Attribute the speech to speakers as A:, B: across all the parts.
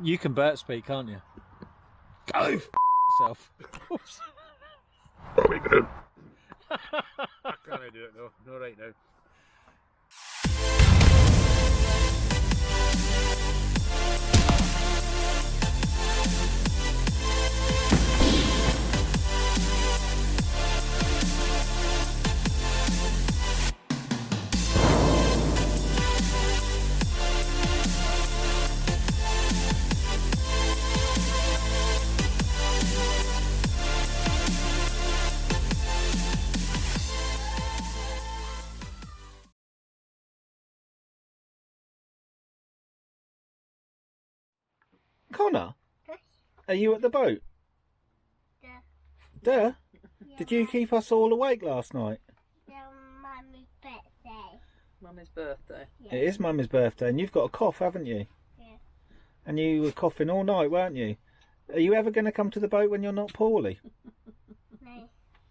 A: You can bird speak, can't you? Go f yourself.
B: What are we gonna do? I can't do it though. No, right now.
A: Connor, are you at the boat? Duh. Did you keep us all awake last night?
C: Mummy's birthday.
D: Mummy's birthday.
C: Yeah.
A: It is Mummy's birthday, and you've got a cough, haven't you?
C: Yeah.
A: And you were coughing all night, weren't you? Are you ever going to come to the boat when you're not poorly?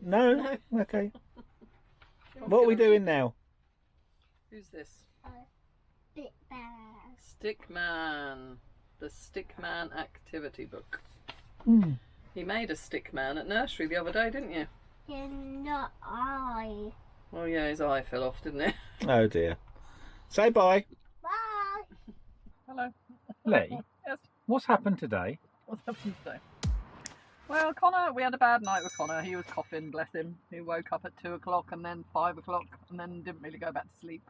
C: No.
A: No? Okay. What are we doing now?
D: Who's this?
C: Big bag.
D: Stickman. The Stickman activity book.
A: Mm.
D: You made a Stickman at nursery the other day, didn't you?
C: You're not I.
D: Oh yeah, his eye fell off, didn't it?
A: Oh dear. Say bye.
C: Bye.
D: Hello.
A: Lee,
D: Yes.
A: what's happened today?
D: What's happened today? Well, Connor, we had a bad night with Connor. He was coughing, bless him. He woke up at 2 o'clock and then 5 o'clock and then didn't really go back to sleep.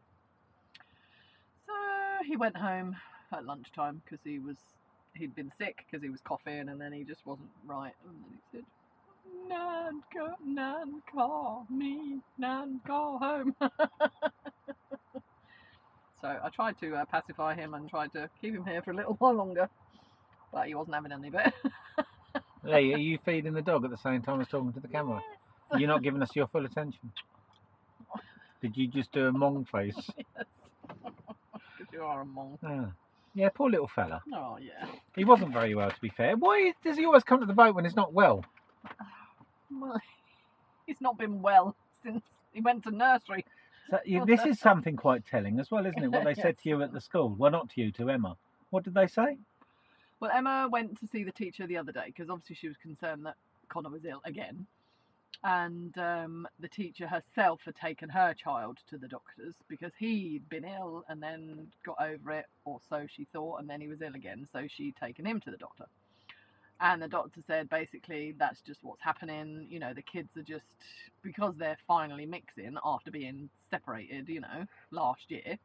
D: So he went home at lunchtime because he'd been sick because he was coughing and then he just wasn't right. And then he said, Nan, call me, Nan, call home. So I tried to pacify him and tried to keep him here for a little while longer, but he wasn't having any of it.
A: Lee, are you feeding the dog at the same time as talking to the camera? You're not giving us your full attention. Did you just do a mong face?
D: Yes. Because you are a monk.
A: Ah. Yeah, poor little fella.
D: Oh, yeah.
A: He wasn't very well, to be fair. Why does he always come to the boat when he's not well?
D: Well, he's not been well since he went to nursery.
A: So, this is something quite telling as well, isn't it? What they said to you at the school. Well, not to you, to Emma. What did they say?
D: Well, Emma went to see the teacher the other day because obviously she was concerned that Connor was ill again. And the teacher herself had taken her child to the doctors because he'd been ill and then got over it, or so she thought, and then he was ill again, so she'd taken him to the doctor. And the doctor said basically that's just what's happening, you know, the kids are just, because they're finally mixing after being separated, you know, last year,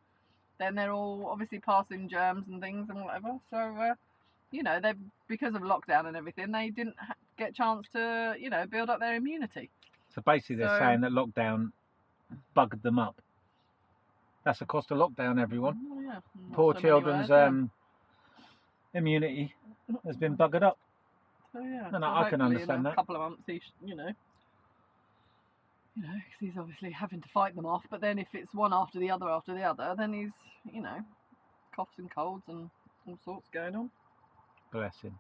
D: then they're all obviously passing germs and things and whatever, so you know, they, because of lockdown and everything, they didn't get a chance to, you know, build up their immunity.
A: So basically they're saying that lockdown bugged them up. That's the cost of lockdown, everyone.
D: Oh, yeah.
A: Poor
D: So
A: children's immunity has been buggered up.
D: So, yeah.
A: And
D: so
A: I can
D: hopefully
A: understand
D: in a
A: that.
D: couple of months, he you know, because he's obviously having to fight them off. But then if it's one after the other, then he's, you know, coughs and colds and all sorts going on.
A: Bless him.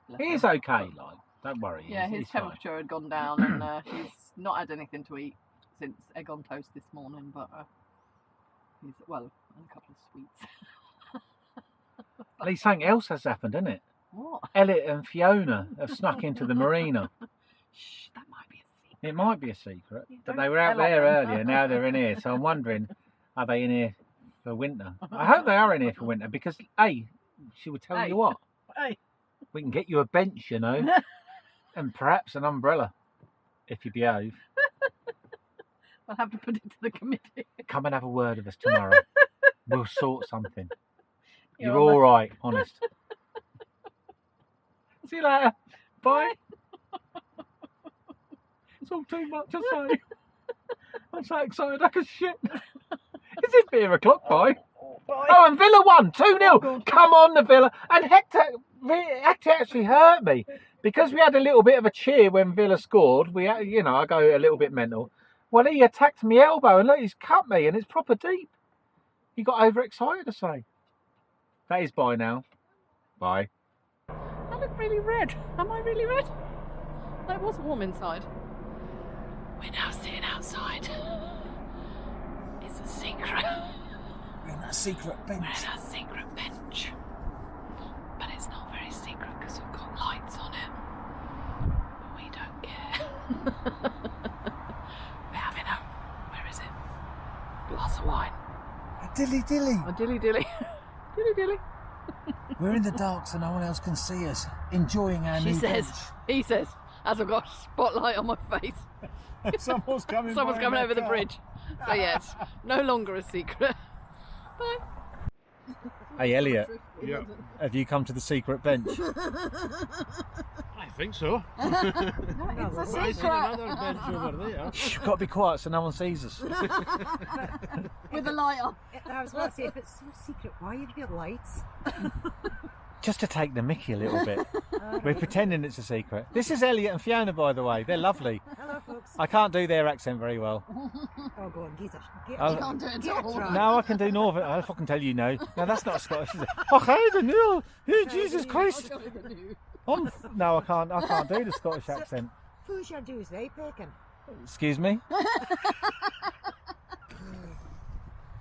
D: Bless
A: He's
D: him.
A: okay, like, don't worry.
D: Yeah, his
A: he's fine.
D: temperature had gone down and he's not had anything to eat since egg on toast this morning, but he's, well, and a couple of sweets.
A: At least something else has happened, hasn't it?
D: What?
A: Elliot and Fiona have snuck into the marina.
D: Shh, that might be a secret.
A: It might be a secret,
D: Yeah,
A: but
D: don't
A: they were out
D: tell
A: there
D: them.
A: earlier, now they're in here, so I'm wondering, are they in here for winter? I hope they are in here for winter, because, A, she would tell
D: Hey.
A: you what,
D: Hey.
A: we can get you a bench, you know, and perhaps an umbrella, if you behave.
D: I'll have to put it to the committee.
A: Come and have a word with us tomorrow. We'll sort something.
D: You're
A: You're
D: on the-
A: all right, honest. See you later. Bye. It's all too much to say. I'm so excited I can shit. Is it beer o'clock, bye?
D: Bye.
A: Oh, and Villa won 2-0.
D: God.
A: Come on, the Villa. And Hector actually hurt me because we had a little bit of a cheer when Villa scored. We, you know, I go a little bit mental. Well, he attacked my elbow and look, he's cut me and it's proper deep. He got overexcited, I say. That is bye now. Bye.
D: I look really red. Am I really red? It was warm inside. We're now sitting outside. It's a secret.
A: We're in that secret bench.
D: We're in a secret bench. But it's not We're having a, where is it? Glass of wine.
A: A dilly dilly.
D: A dilly dilly. Dilly dilly.
A: We're in the dark so no one else can see us, enjoying our
D: She
A: new
D: says,
A: bench.
D: he says, as I've got a spotlight on my face.
A: Someone's coming
D: Over the bridge. So yeah, it's no longer a secret. Bye.
A: Hey Elliot,
B: Yeah,
A: have you come to the secret bench?
B: I think so.
D: It's a
B: I see
D: secret.
B: another bench over there.
A: Shh, we've got to be quiet so no one sees us.
D: With a light on.
E: I was going to say, if it's so secret, why have you got lights?
A: Just to take the mickey a little bit. We're pretending it's a secret. This is Elliot and Fiona, by the way. They're lovely.
E: Hello, folks.
A: I can't do their accent very well.
E: Oh, go on, Geezer.
A: Oh,
D: You can't do it at all.
A: No, I can do Northern. I fucking tell you no. No, that's not Scottish. Is it? Oh, hey, the new. Oh, Jesus Christ. No, I can't do the Scottish accent.
E: Who's your dues, eh, Pekin?
A: Excuse me.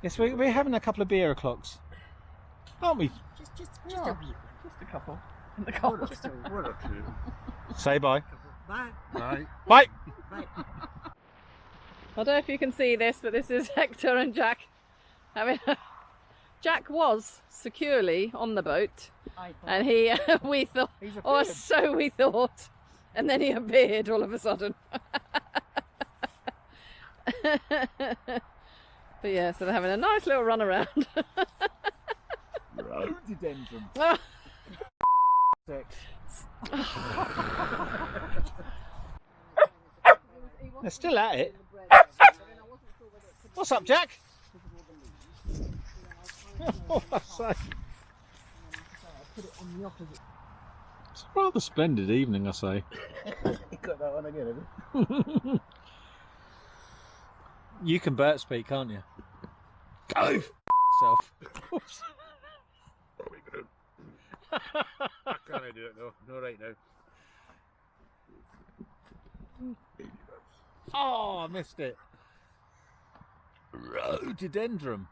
A: Yes, we're having a couple of beer o'clocks, aren't we?
E: Just
D: Yeah.
E: a wee.
D: Just a couple. In the car.
E: Just a wee.
B: One or two.
A: Say bye.
E: Bye.
B: Aye.
A: Bye.
E: Bye.
D: I don't know if you can see this, but this is Hector and Jack. Jack was securely on the boat, and he, we thought, or so we thought, and then he appeared all of a sudden. But yeah, so they're having a nice little run around.
A: Rhododendron. They're still at it. What's up, Jack? Oh, fuck's sake. It's a rather splendid evening, I say.
B: You got that one again, have you?
A: You can bird speak, can't you? Go yourself.
B: What are we doing? I can't do it though. No, right now.
A: Oh, I missed it. Rhododendron.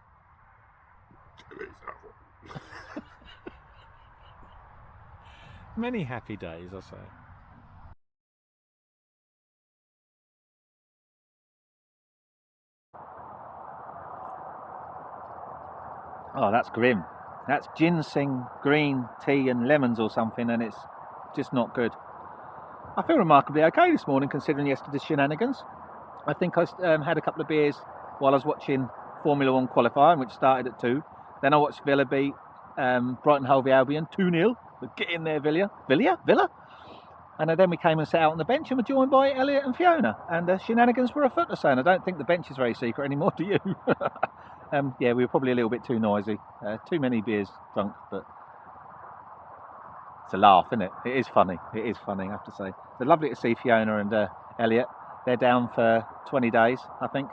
A: Many happy days, I say. Oh, that's grim. That's ginseng, green tea and lemons or something, and it's just not good. I feel remarkably okay this morning considering yesterday's shenanigans. I think I had a couple of beers while I was watching Formula 1 qualifying, which started at 2. Then I watched Villa beat Brighton Hove Albion 2-0. Get in there, Villa. And then we came and sat out on the bench and were joined by Elliot and Fiona. And shenanigans were afoot, and I don't think the bench is very secret anymore, do you? Yeah, we were probably a little bit too noisy. Too many beers drunk, but it's a laugh, isn't it? It is funny, I have to say. It's lovely to see Fiona and Elliot. They're down for 20 days, I think.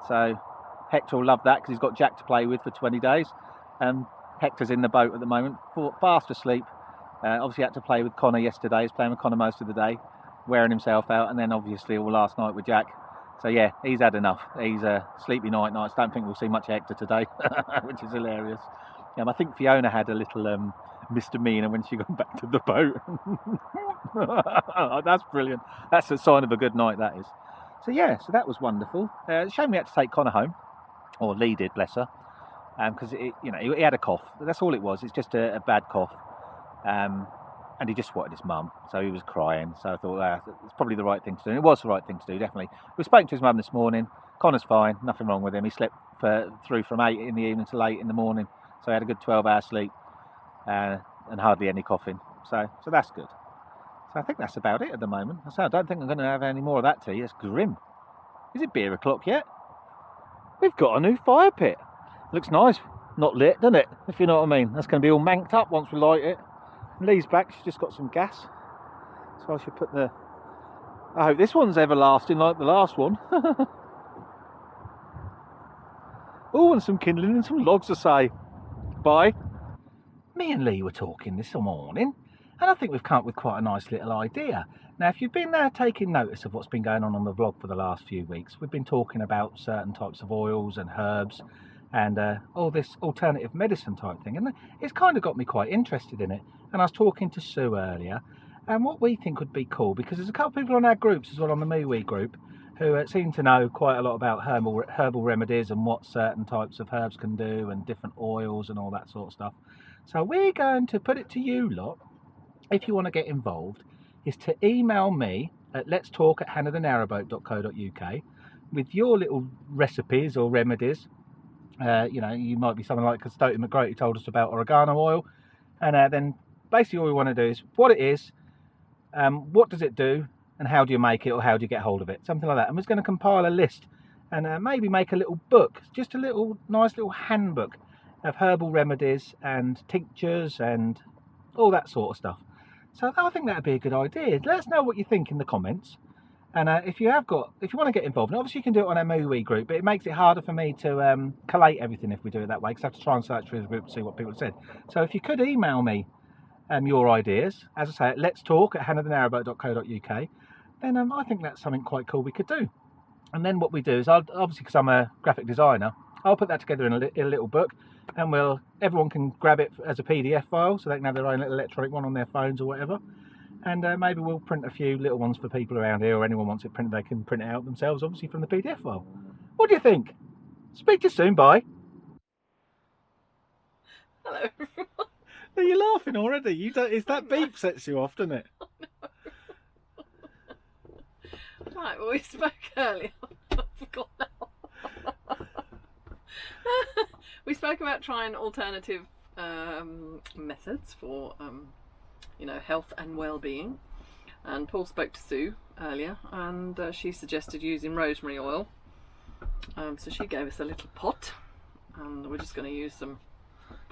A: So Hector will love that because he's got Jack to play with for 20 days. Hector's in the boat at the moment, fast asleep. Obviously had to play with Connor yesterday. He's playing with Connor most of the day, wearing himself out, and then obviously all last night with Jack. So yeah, he's had enough. He's sleepy nights. Don't think we'll see much Hector today, which is hilarious. I think Fiona had a little misdemeanor when she got back to the boat. Oh, that's brilliant. That's a sign of a good night, that is. So yeah, so that was wonderful. Shame we had to take Connor home, or Lee did, bless her, because he had a cough. That's all it was. It's just a bad cough. And he just wanted his mum, so he was crying. So I thought it's probably the right thing to do. And it was the right thing to do, definitely. We spoke to his mum this morning. Connor's fine, nothing wrong with him. He slept through from 8 in the evening till 8 in the morning, so he had a good 12-hour sleep and hardly any coughing. So that's good. So I think that's about it at the moment. So I don't think I'm going to have any more of that tea. It's grim. Is it beer o'clock yet? We've got a new fire pit. Looks nice. Not lit, doesn't it? If you know what I mean. That's going to be all manked up once we light it. Lee's back, she's just got some gas. So I should put I hope this one's everlasting like the last one. Oh, and some kindling and some logs to say. Bye. Me and Lee were talking this morning, and I think we've come up with quite a nice little idea. Now, if you've been taking notice of what's been going on the vlog for the last few weeks, we've been talking about certain types of oils and herbs and all this alternative medicine type thing, and it's kind of got me quite interested in it. And I was talking to Sue earlier, And what we think would be cool, because there's a couple of people on our groups as well, on the MeWe group, who seem to know quite a lot about herbal remedies and what certain types of herbs can do and different oils and all that sort of stuff. So we're going to put it to you lot, if you want to get involved, is to email me at letstalk@hannahthenarrowboat.co.uk with your little recipes or remedies. You know, you might be someone like Custodian McGroat who told us about oregano oil, and then basically all we want to do is what it is, what does it do, and how do you make it, or how do you get hold of it, something like that. And we're going to compile a list and maybe make a little book, just a little nice little handbook of herbal remedies and tinctures and all that sort of stuff. So I think that would be a good idea. Let us know what you think in the comments. And if you want to get involved, and obviously you can do it on our MeWe group, but it makes it harder for me to collate everything if we do it that way, because I have to try and search through the group to see what people have said. So if you could email me your ideas, as I say, at letstalk@hannahthenarrowboat.co.uk, then I think that's something quite cool we could do. And then what we do is, obviously because I'm a graphic designer, I'll put that together in a little book, and everyone can grab it as a PDF file, so they can have their own little electronic one on their phones or whatever. And maybe we'll print a few little ones for people around here, or anyone wants it printed, they can print it out themselves, obviously from the PDF file. What do you think? Speak to you soon, bye.
D: Hello, everyone.
A: Are you laughing already? You don't. It's that beep sets you off, doesn't it?
D: Right, well, we spoke earlier. I forgot now. We spoke about trying alternative methods for, you know, health and well-being. And Paul spoke to Sue earlier, and she suggested using rosemary oil. So she gave us a little pot, and we're just going to use some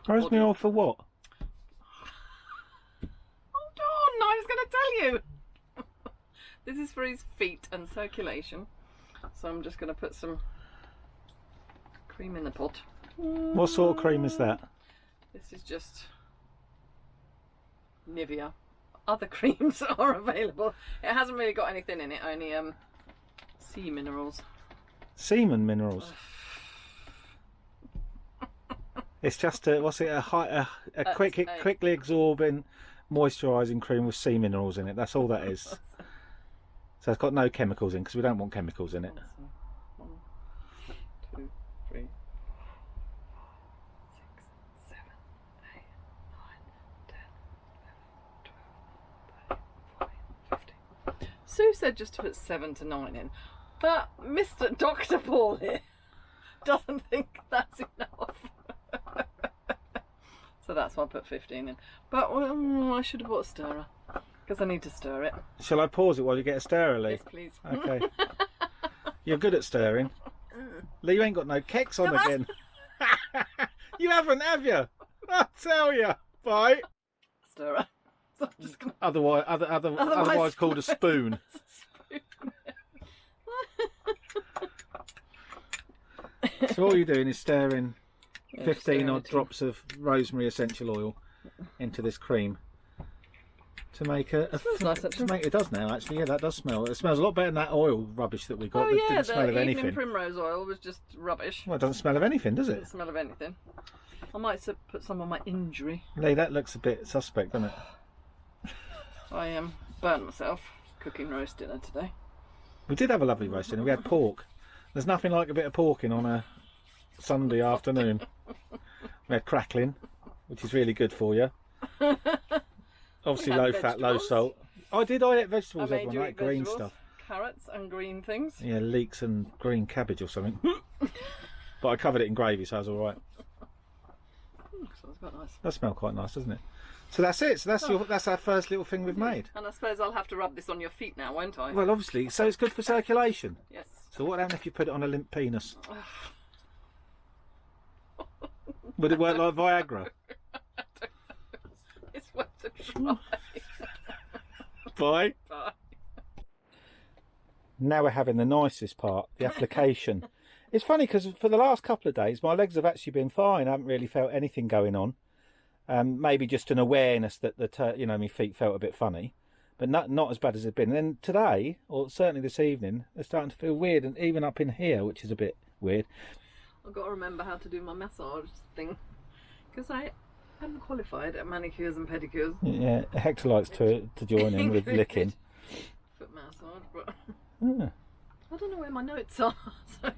A: Rosemary oil for what?
D: Hold on, I was going to tell you. This is for his feet and circulation. So I'm just going to put some cream in the pot.
A: What sort of cream is that?
D: This is just Nivea. Other creams are available. It hasn't really got anything in it, only sea minerals.
A: Semen minerals. It's just a quickly absorbing moisturising cream with sea minerals in it. That's all that is. So it's got no chemicals in, because we don't want chemicals in it.
D: 1, 2, 3, 6, 7, 8, 9, 10, 11, 12, 13, 14, 15. Sue said just to put 7 to 9 in, but Mr. Dr. Paul here doesn't think that's enough. So that's why I put 15 in. But I should have bought a stirrer, because I need to stir it.
A: Shall I pause it while you get a stirrer, Lee?
D: Yes, please.
A: Okay. You're good at stirring. Lee, you ain't got no keks on again. You haven't, have you? I tell you. Bye.
D: Stirrer. So I'm just gonna...
A: Otherwise called a spoon. So all you're doing is stirring 15 odd drops of rosemary essential oil into this cream to make it
D: smells nice, actually.
A: it does now, actually. Yeah, that does smell. It smells a lot better than that oil rubbish that we got.
D: Oh
A: That
D: yeah,
A: didn't smell of
D: the
A: anything.
D: evening primrose oil was just rubbish.
A: Well, it doesn't smell of anything, does it?
D: Doesn't smell of anything. I might put some on my injury.
A: Lee, that looks a bit suspect, doesn't it?
D: I burnt myself cooking roast dinner today.
A: We did have a lovely roast dinner. We had pork. There's nothing like a bit of pork in on a Sunday afternoon. We had crackling, which is really good for you. Obviously low fat, low salt. I ate vegetables, everyone. I ate green stuff.
D: Carrots and green things.
A: Yeah, leeks and green cabbage or something. But I covered it in gravy, so I was alright.
D: Smells quite nice.
A: That smells quite nice, doesn't it? So that's it. So that's our first little thing we've made.
D: And I suppose I'll have to rub this on your feet now, won't I?
A: Well, obviously, so it's good for circulation.
D: Yes.
A: So what happens if you put it on a limp penis? Would it work like Viagra?
D: It's worth a try.
A: Bye.
D: Bye.
A: Now we're having the nicest part, the application. It's funny because for the last couple of days my legs have actually been fine. I haven't really felt anything going on. Maybe just an awareness that my feet felt a bit funny, but not as bad as it's been. And then today, or certainly this evening, they're starting to feel weird, and even up in here, which is a bit weird.
D: I've got to remember how to do my massage thing, because I'm qualified at manicures and pedicures.
A: Yeah, Hector likes to join in with licking.
D: Foot massage, but
A: Yeah.
D: I don't know where my notes are. So.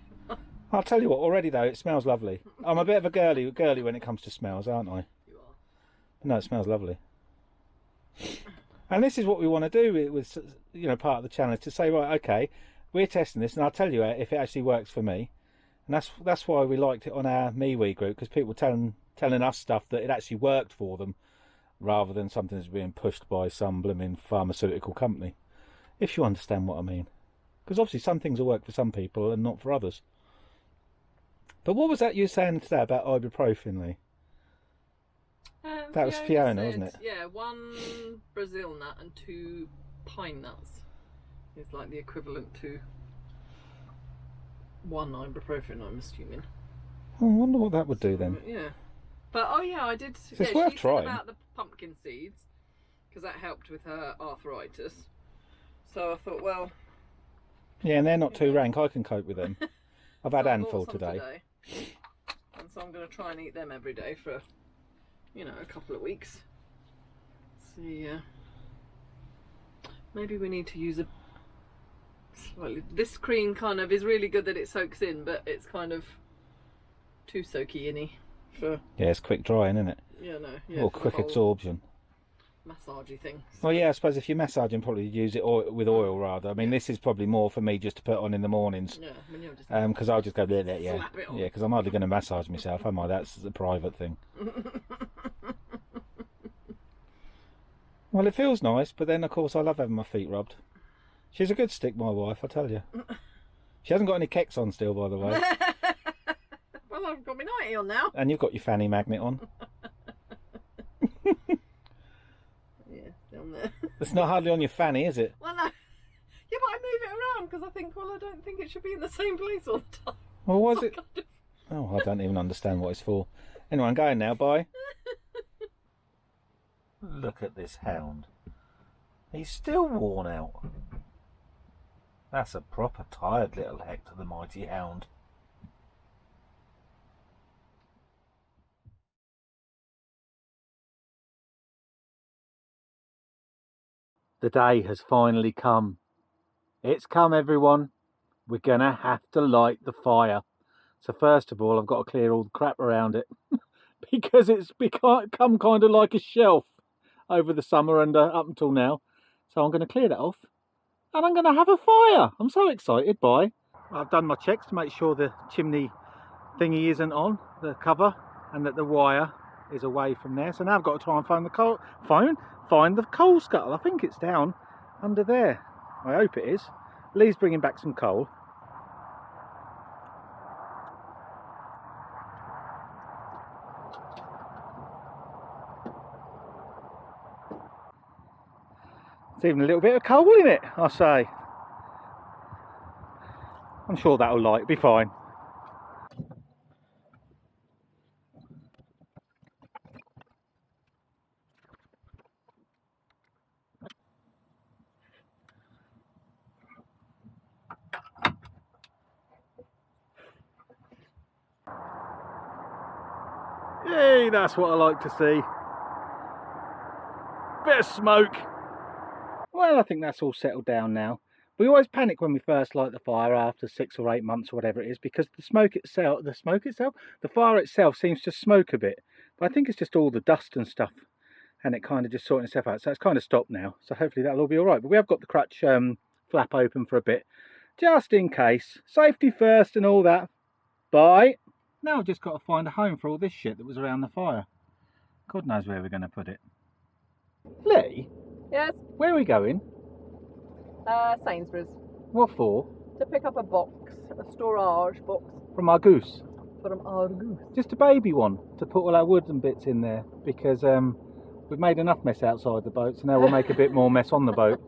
A: I'll tell you what, already though, it smells lovely. I'm a bit of a girly when it comes to smells, aren't I?
D: You are.
A: No, it smells lovely. And this is what we want to do with you know, part of the challenge, to say, right, okay, we're testing this, and I'll tell you if it actually works for me. And that's why we liked it on our MeWe group, because people telling us stuff that it actually worked for them, rather than something that's being pushed by some blooming pharmaceutical company. If you understand what I mean. Because obviously some things will work for some people and not for others. But what was that you were saying today about ibuprofen, Lee? That was Fiona,
D: said,
A: wasn't it?
D: Yeah, 1 Brazil nut and 2 pine nuts is like the equivalent to 1 ibuprofen, I'm assuming.
A: Oh, I wonder what that would do then.
D: Yeah. But oh yeah, I did.
A: So it's
D: yeah,
A: worth
D: she
A: trying.
D: said about the pumpkin seeds because that helped with her arthritis. So I thought, well.
A: Yeah, and they're not too rank. I can cope with them. I've had
D: So
A: a
D: I bought
A: handful
D: some
A: today.
D: And so I'm going to try and eat them every day for, you know, a couple of weeks. See, maybe we need to use a slightly. This cream kind of is really good that it soaks in, but it's kind of too soaky in-y for.
A: Yeah, it's quick drying, isn't it?
D: Yeah, no. Yeah,
A: Or
D: for the
A: quick
D: whole
A: absorption.
D: massagey thing.
A: Well, yeah, I suppose if you're massaging, probably use it with oil rather. I mean, this is probably more for me just to put on in the mornings.
D: Yeah, when you're just.
A: Because I'll just go there, yeah,
D: Slap it on.
A: yeah. Because I'm hardly going to massage myself, am I? That's a private thing. Well, it feels nice, but then of course I love having my feet rubbed. She's a good stick, my wife, I tell you. She hasn't got any kecks on still, by the way.
D: Well, I've got my nightie on now.
A: And you've got your fanny magnet on.
D: Yeah, down there.
A: It's not hardly on your fanny, is it?
D: Well, no. Yeah, but I move it around because I think, well, I don't think it should be in the same place all the time.
A: Well, was
D: So
A: it?
D: kind of-
A: Oh, I don't even understand what it's for. Anyway, I'm going now, bye. Look at this hound. He's still worn out. That's a proper tired little Hector, the mighty hound. The day has finally come. It's come, everyone. We're gonna have to light the fire. So first of all, I've got to clear all the crap around it because it's become kind of like a shelf over the summer and up until now. So I'm going to clear that off and I'm going to have a fire. I'm so excited. Bye. I've done my checks to make sure the chimney thingy isn't on, the cover, and that the wire is away from there. So now I've got to try and find the coal scuttle. I think it's down under there. I hope it is. Lee's bringing back some coal. There's even a little bit of coal in it, I say. I'm sure that'll light, be fine. Yay, that's what I like to see. Bit of smoke. Well, I think that's all settled down now. We always panic when we first light the fire after 6 or 8 months or whatever it is, because the fire itself seems to smoke a bit. But I think it's just all the dust and stuff, and it kind of just sorting itself out. So it's kind of stopped now. So hopefully that'll all be all right. But we have got the crutch flap open for a bit, just in case. Safety first and all that. Bye. Now I've just got to find a home for all this shit that was around the fire. God knows where we're going to put it. Lee,
D: Yes,
A: where are we going?
D: Sainsbury's.
A: What for?
D: To pick up a box, a storage box
A: From our goose.
D: from our goose.
A: Just a baby one to put all our wood and bits in there, because we've made enough mess outside the boat, so now we'll make a bit more mess on the boat.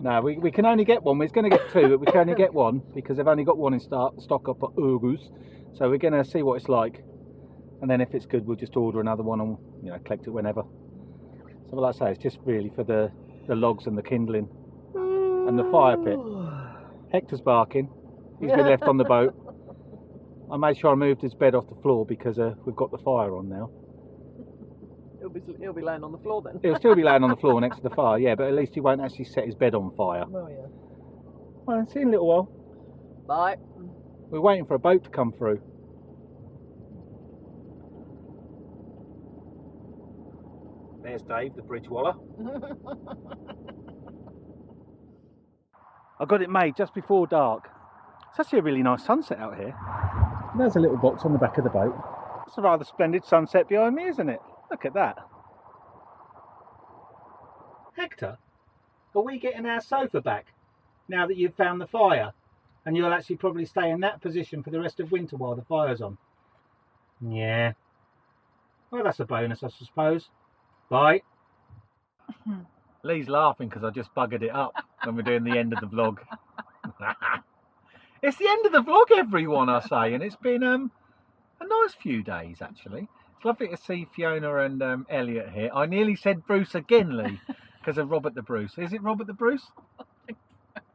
A: No, we can only get one. We're going to get 2, but we can only get one because they've only got one in stock up at Urgus. So we're going to see what it's like, and then if it's good, we'll just order another one and, you know, collect it whenever. So like I say, it's just really for the logs and the kindling and the fire pit. Hector's barking. He's been left on the boat. I made sure I moved his bed off the floor because we've got the fire on now.
D: He'll be laying on the floor then.
A: He'll still be laying on the floor next to the fire, yeah, but at least he won't actually set his bed on fire.
D: Oh yeah.
A: Well, see you in a little while.
D: Bye.
A: We're waiting for a boat to come through. There's Dave, the bridge waller. I got it made just before dark. It's actually a really nice sunset out here. There's a little box on the back of the boat. It's a rather splendid sunset behind me, isn't it? Look at that. Hector, are we getting our sofa back now that you've found the fire? And you'll actually probably stay in that position for the rest of winter while the fire's on? Yeah. Well, that's a bonus, I suppose. Bye. Lee's laughing because I just buggered it up when we're doing the end of the vlog. It's the end of the vlog, everyone, I say, and it's been a nice few days, actually. It's lovely to see Fiona and Elliot here. I nearly said Bruce again, Lee, because of Robert the Bruce. Is it Robert the Bruce?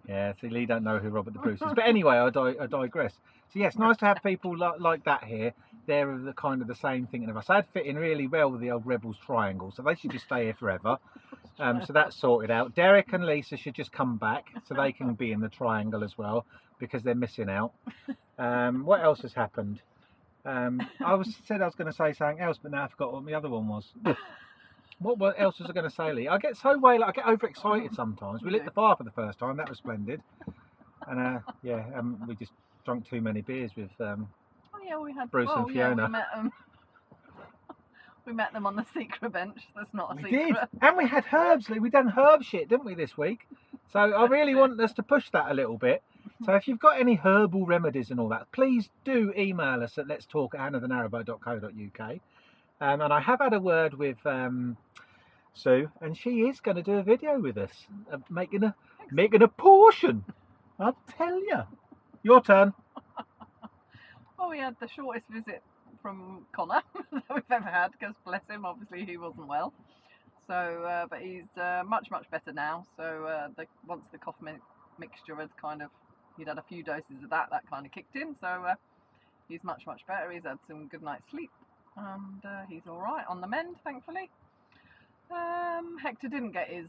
A: Yeah, see, Lee don't know who Robert the Bruce is. But anyway, I digress. So yes, nice to have people like that here. They're the kind of the same thinking of us. I'd fit in really well with the old Rebels triangle, so they should just stay here forever. So that's sorted out. Derek and Lisa should just come back so they can be in the triangle as well, because they're missing out. What else has happened? I said I was going to say something else, but now I forgot what my other one was. What else was I going to say, Lee? I get so I get overexcited sometimes. We lit the fire for the first time. That was splendid. And we just drunk too many beers with
D: We had
A: Bruce and Fiona.
D: Yeah, we met them on the secret bench. That's not a
A: We
D: secret.
A: did, and we had herbs, Lee. We done herb shit, didn't we, this week? So I really want us to push that a little bit. So if you've got any herbal remedies and all that, please do email us at letstalk@hannahthenarrowboat.co.uk. And I have had a word with Sue, and she is going to do a video with us, making a portion. I'll tell you. Your turn.
D: Well, we had the shortest visit from Connor that we've ever had, because bless him, obviously he wasn't well. So, but he's much better now. So once the cough mixture had he'd had a few doses of that kind of kicked in. So he's much better. He's had some good night's sleep, and he's all right on the mend, thankfully. Hector didn't get his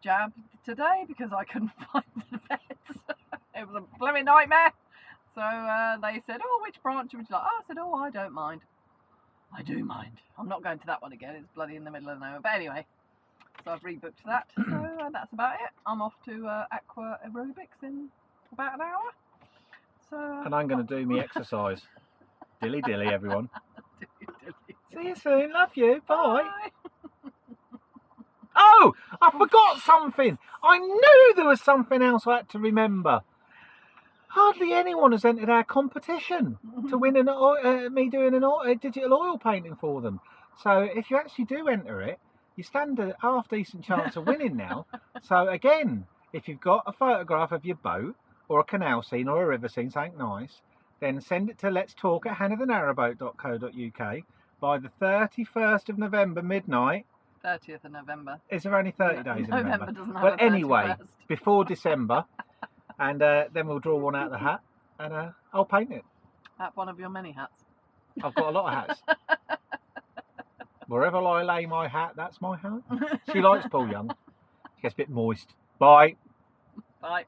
D: jab today because I couldn't find the vets. It was a blooming nightmare. So they said, "Oh, which branch would you like?" I said, "Oh, I don't mind. I do mind. I'm not going to that one again. It's bloody in the middle of nowhere." But anyway, so I've rebooked that. So that's about it. I'm off to aqua aerobics in about an hour. So
A: And I'm going to do me exercise. Dilly, everyone.
D: dilly.
A: See you soon. Love you. Bye. Oh, I forgot something. I knew there was something else I had to remember. Hardly anyone has entered our competition to win me doing a digital oil painting for them. So if you actually do enter it, you stand a half decent chance of winning now. So again, if you've got a photograph of your boat or a canal scene or a river scene, something nice, then send it to letstalk@hannahthenarrowboat.co.uk by the 31st of November midnight.
D: 30th of November.
A: Is there only 30 days in November?
D: November doesn't have
A: Well,
D: a
A: anyway,
D: 31st.
A: before December, and then we'll draw one out of the hat, and I'll paint it.
D: At one of your many hats.
A: I've got a lot of hats. Wherever I lay my hat, that's my hat. She likes Paul Young. She gets a bit moist. Bye.
D: Bye.